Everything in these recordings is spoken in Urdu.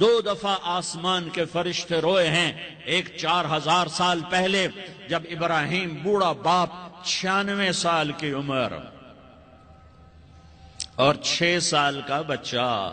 دو دفعہ آسمان کے فرشتے روئے ہیں. ایک 4000 سال پہلے جب ابراہیم بوڑھا باپ 96 سال کی عمر اور 6 سال کا بچہ،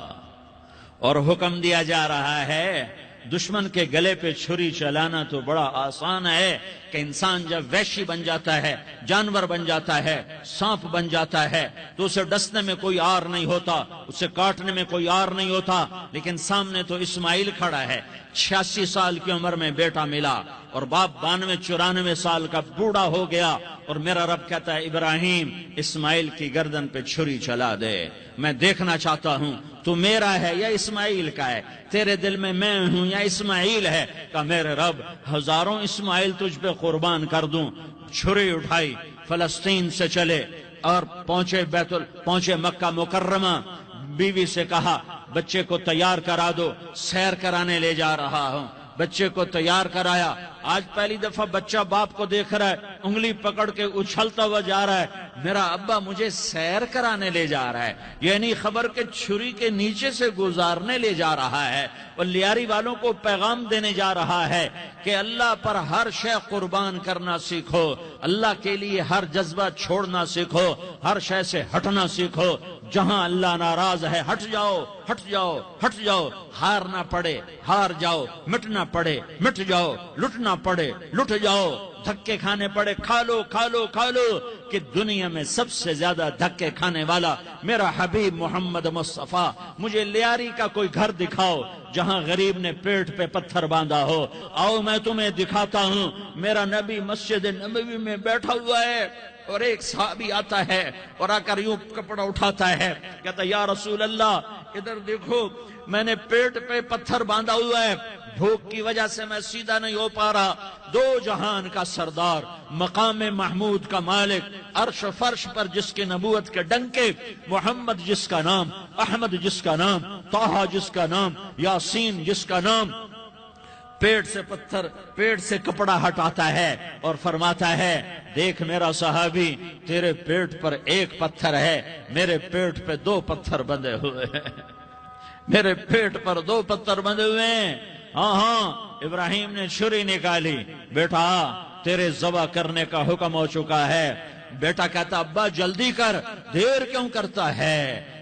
اور حکم دیا جا رہا ہے دشمن کے گلے پہ چھری چلانا تو بڑا آسان ہے کہ انسان جب وحشی بن جاتا ہے، جانور بن جاتا ہے، سانپ بن جاتا ہے تو اسے ڈسنے میں کوئی آر نہیں ہوتا، اسے کاٹنے میں کوئی آر نہیں ہوتا. لیکن سامنے تو اسماعیل کھڑا ہے، 86 سال کی عمر میں بیٹا ملا اور باپ 92-94 سال کا بوڑھا ہو گیا، اور میرا رب کہتا ہے ابراہیم اسماعیل کی گردن پہ چھری چلا دے. میں دیکھنا چاہتا ہوں تو میرا ہے یا اسماعیل کا ہے، تیرے دل میں میں ہوں یا اسماعیل ہے. کہ میرے رب ہزاروں اسماعیل تجھ پہ قربان کر دوں. چھری اٹھائی، فلسطین سے چلے اور پہنچے مکہ مکرمہ. بیوی سے کہا بچے کو تیار کرا دو، سیر کرانے لے جا رہا ہوں. بچے کو تیار کرایا. آج پہلی دفعہ بچہ باپ کو دیکھ رہا ہے، انگلی پکڑ کے اچھلتا ہوا جا رہا ہے، میرا ابا مجھے سیر کرانے لے جا رہا ہے. یعنی خبر کے چھری کے نیچے سے گزارنے لے جا رہا ہے. اور لیاری والوں کو پیغام دینے جا رہا ہے کہ اللہ پر ہر شے قربان کرنا سیکھو، اللہ کے لیے ہر جذبہ چھوڑنا سیکھو، ہر شے سے ہٹنا سیکھو. جہاں اللہ ناراض ہے ہٹ جاؤ، ہٹ جاؤ، ہٹ جاؤ. ہارنا پڑے ہار جاؤ، مٹنا پڑے مٹ جاؤ، لٹنا پڑے لٹ جاؤ، دھکے کھانے پڑے کھا لو کھا لو کھا لو. کہ دنیا میں سب سے زیادہ دھکے کھانے والا میرا حبیب محمد مصطفیٰ. مجھے لیاری کا کوئی گھر دکھاؤ جہاں غریب نے پیٹ پہ پتھر باندھا ہو. آؤ میں تمہیں دکھاتا ہوں. میرا نبی مسجد نبوی میں بیٹھا ہوا ہے اور ایک صحابی آتا ہے اور آ کر یوں کپڑا اٹھاتا ہے، کہتا یا رسول اللہ ادھر دیکھو، میں نے پیٹ پہ پتھر باندھا ہوا ہے، بھوک کی وجہ سے میں سیدھا نہیں ہو پا رہا. دو جہان کا سردار، مقام محمود کا مالک، عرش و فرش پر جس کی نبوت کے ڈنکے، محمد جس کا نام، احمد جس کا نام، طٰہٰ جس کا نام، یاسین جس کا نام، پیٹ سے کپڑا ہٹاتا ہے اور فرماتا ہے دیکھ میرا صحابی، تیرے پیٹ پر ایک پتھر ہے، میرے پیٹ پہ 2 پتھر بندھے ہوئے ہیں. میرے پیٹ پر 2 پتھر بندھے ہوئے ہیں. ہاں ابراہیم نے چھری نکالی، بیٹا تیرے ذبح کرنے کا حکم ہو چکا ہے. بیٹا کہتا ابا جلدی کر، دیر کیوں کرتا ہے؟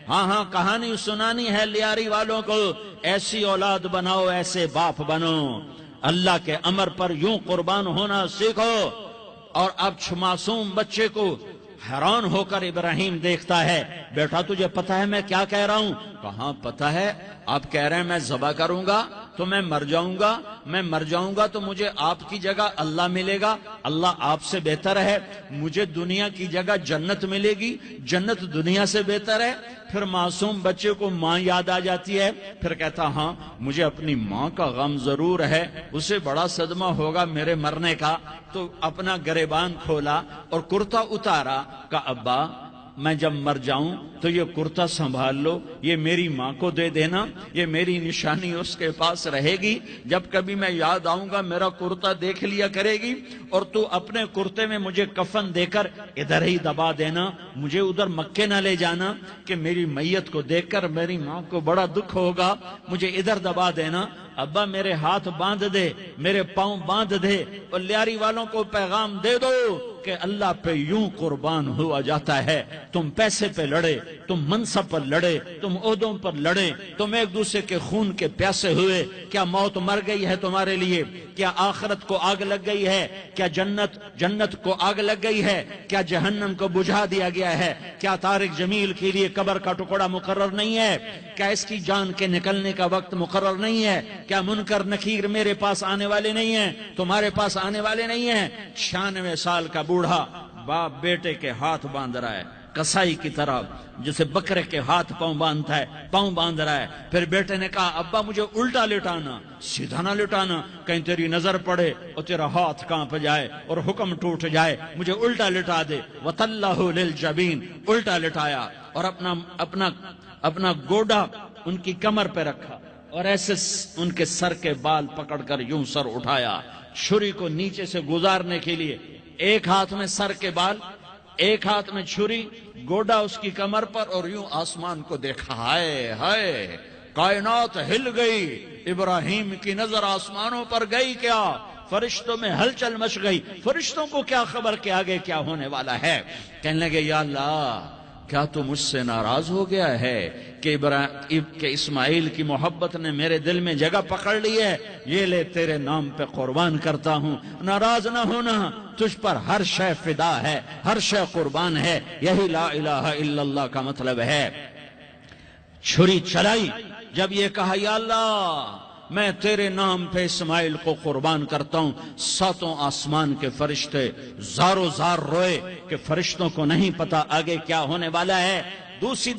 ہاں کہانی سنانی ہے لیاری والوں کو. ایسی اولاد بناؤ، ایسے باپ بنو، اللہ کے امر پر یوں قربان ہونا سیکھو. اور اب معصوم بچے کو حیران ہو کر ابراہیم دیکھتا ہے، بیٹا تجھے پتا ہے میں کیا کہہ رہا ہوں؟ کہاں پتا ہے؟ آپ کہہ رہے ہیں میں ذبح کروں گا تو میں مر جاؤں گا، میں مر جاؤں گا تو مجھے آپ کی جگہ اللہ ملے گا، اللہ آپ سے بہتر ہے. مجھے دنیا کی جگہ جنت ملے گی، جنت دنیا سے بہتر ہے. پھر معصوم بچے کو ماں یاد آ جاتی ہے، پھر کہتا ہاں مجھے اپنی ماں کا غم ضرور ہے، اسے بڑا صدمہ ہوگا میرے مرنے کا. تو اپنا گریبان کھولا اور کرتا اتارا. کہا ابا میں جب مر جاؤں تو یہ کرتا سنبھال لو، یہ میری ماں کو دے دینا، یہ میری نشانی اس کے پاس رہے گی. جب کبھی میں یاد آؤں گا میرا کرتا دیکھ لیا کرے گی، اور تو اپنے کرتے میں مجھے کفن دے کر ادھر ہی دبا دینا، مجھے ادھر مکے نہ لے جانا کہ میری میت کو دیکھ کر میری ماں کو بڑا دکھ ہوگا، مجھے ادھر دبا دینا. ابا میرے ہاتھ باندھ دے، میرے پاؤں باندھ دے، اور لیاری والوں کو پیغام دے دو کہ اللہ پہ یوں قربان ہوا جاتا ہے. تم پیسے پہ لڑے، تم منصب پر لڑے، تم عہدوں پر لڑے، تم ایک دوسرے کے خون کے پیاسے ہوئے. کیا موت مر گئی ہے تمہارے لیے؟ کیا آخرت کو آگ لگ گئی ہے؟ کیا جنت کو آگ لگ گئی ہے؟ کیا جہنم کو بجھا دیا گیا ہے؟ کیا طارق جمیل کے لیے قبر کا ٹکڑا مقرر نہیں ہے؟ کیا اس کی جان کے نکلنے کا وقت مقرر نہیں ہے؟ کیا منکر نکیر میرے پاس آنے والے نہیں ہیں، تمہارے پاس آنے والے نہیں ہیں؟ 96 سال کا بوڑھا باپ بیٹے کے ہاتھ باندھ رہا ہے کسائی کی طرح، جسے بکرے کے ہاتھ پاؤں باندھتا ہے، پاؤں باندھ رہا ہے. پھر بیٹے نے کہا ابا مجھے الٹا لٹانا، سیدھا نہ لٹانا، کہیں تیری نظر پڑے اور تیرا ہاتھ کانپ جائے اور حکم ٹوٹ جائے، مجھے الٹا لٹا دے. وَتَلَّهُ لِلْجَبِينِ، الٹا لٹایا اور اپنا گوڈا ان کی کمر پہ رکھا اور ایسے ان کے سر کے بال پکڑ کر یوں سر اٹھایا، چھری کو نیچے سے گزارنے کے لیے. ایک ہاتھ میں سر کے بال، ایک ہاتھ میں چھری، گوڈا اس کی کمر پر، اور یوں آسمان کو دیکھا. ہائے ہائے کائنات ہل گئی، ابراہیم کی نظر آسمانوں پر گئی کیا؟ فرشتوں میں ہلچل مچ گئی، فرشتوں کو کیا خبر کہ آگے کیا ہونے والا ہے؟ کہنے لگے یا اللہ کیا تو مجھ سے ناراض ہو گیا ہے کہ اسماعیل کی محبت نے میرے دل میں جگہ پکڑ لی ہے؟ یہ لے تیرے نام پہ قربان کرتا ہوں، ناراض نہ ہونا، تجھ پر ہر شے فدا ہے، ہر شے قربان ہے، یہی لا الہ الا اللہ کا مطلب ہے۔ چھری چلائی، جب یہ کہا یا اللہ میں تیرے نام پہ اسماعیل کو قربان کرتا ہوں، ساتوں آسمان کے فرشتے زارو زار روئے کہ فرشتوں کو نہیں پتا آگے کیا ہونے والا ہے۔ دوسری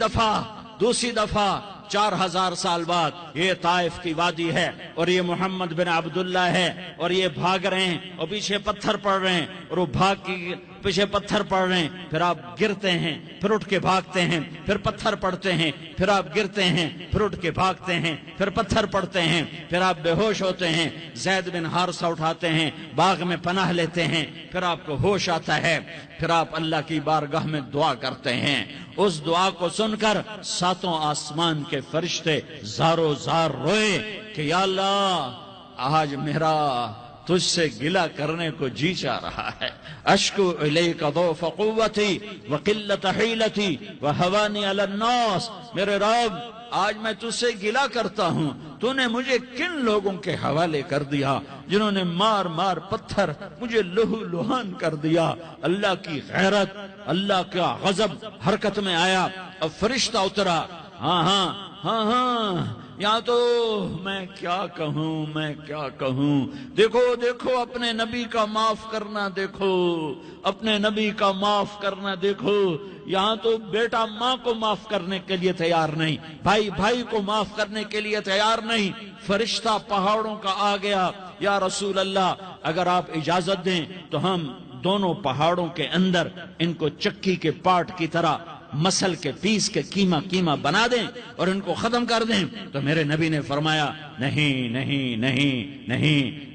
دفعہ 4000 سال بعد یہ طائف کی وادی ہے اور یہ محمد بن عبداللہ ہے اور یہ بھاگ رہے ہیں اور پیچھے پتھر پڑ رہے ہیں اور وہ بھاگ کے پیچھے پتھر پڑ رہے ہیں، پھر آپ گرتے ہیں، پھر اٹھ کے بھاگتے ہیں، پھر پتھر پڑتے ہیں، پھر آپ گرتے ہیں، پھر اٹھ کے بھاگتے ہیں، پھر پتھر پڑتے ہیں، پھر آپ بے ہوش ہوتے ہیں، زید بن حارثہ اٹھاتے ہیں، باغ میں پناہ لیتے ہیں، پھر آپ کو ہوش آتا ہے، پھر آپ اللہ کی بارگاہ میں دعا کرتے ہیں۔ اس دعا کو سن کر ساتوں آسمان کے فرشتے زارو زار روئے کہ یا اللہ آج میرا تجھ سے گلہ کرنے کو جی چاہ رہا ہے۔ اشکو الیک ضعف قوتی وقلت حیلتی وہوانی علی الناس، میرے رب آج میں تجھ سے گلہ کرتا ہوں، تو نے مجھے کن لوگوں کے حوالے کر دیا جنہوں نے مار مار پتھر مجھے لہو لہان کر دیا۔ اللہ کی غیرت، اللہ کا غضب حرکت میں آیا، اب فرشتہ اترا۔ ہاں یہاں تو میں کیا کہوں، دیکھو اپنے نبی کا معاف کرنا، اپنے نبی کا معاف کرنا دیکھو۔ یہاں تو بیٹا ماں کو معاف کرنے کے لیے تیار نہیں، بھائی کو معاف کرنے کے لیے تیار نہیں۔ فرشتہ پہاڑوں کا آ گیا، یا رسول اللہ اگر آپ اجازت دیں تو ہم دونوں پہاڑوں کے اندر ان کو چکی کے پاٹ کی طرح مسل کے پیس کے کیما بنا دیں اور ان کو ختم کر دیں۔ تو میرے نبی نے فرمایا نہیں،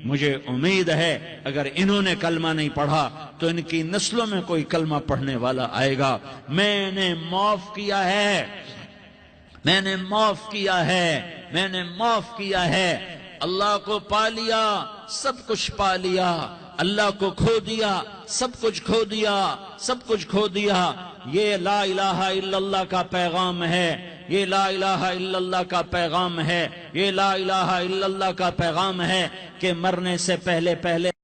مجھے امید ہے اگر انہوں نے کلمہ نہیں پڑھا تو ان کی نسلوں میں کوئی کلمہ پڑھنے والا آئے گا۔ میں نے معاف کیا ہے، اللہ کو پا لیا، سب کچھ پا لیا، اللہ کو کھو دیا، سب کچھ کھو دیا۔ یہ لا الہ الا اللہ کا پیغام ہے، یہ لا الہ الا اللہ کا پیغام ہے، یہ لا الہ الا اللہ کا پیغام ہے کہ مرنے سے پہلے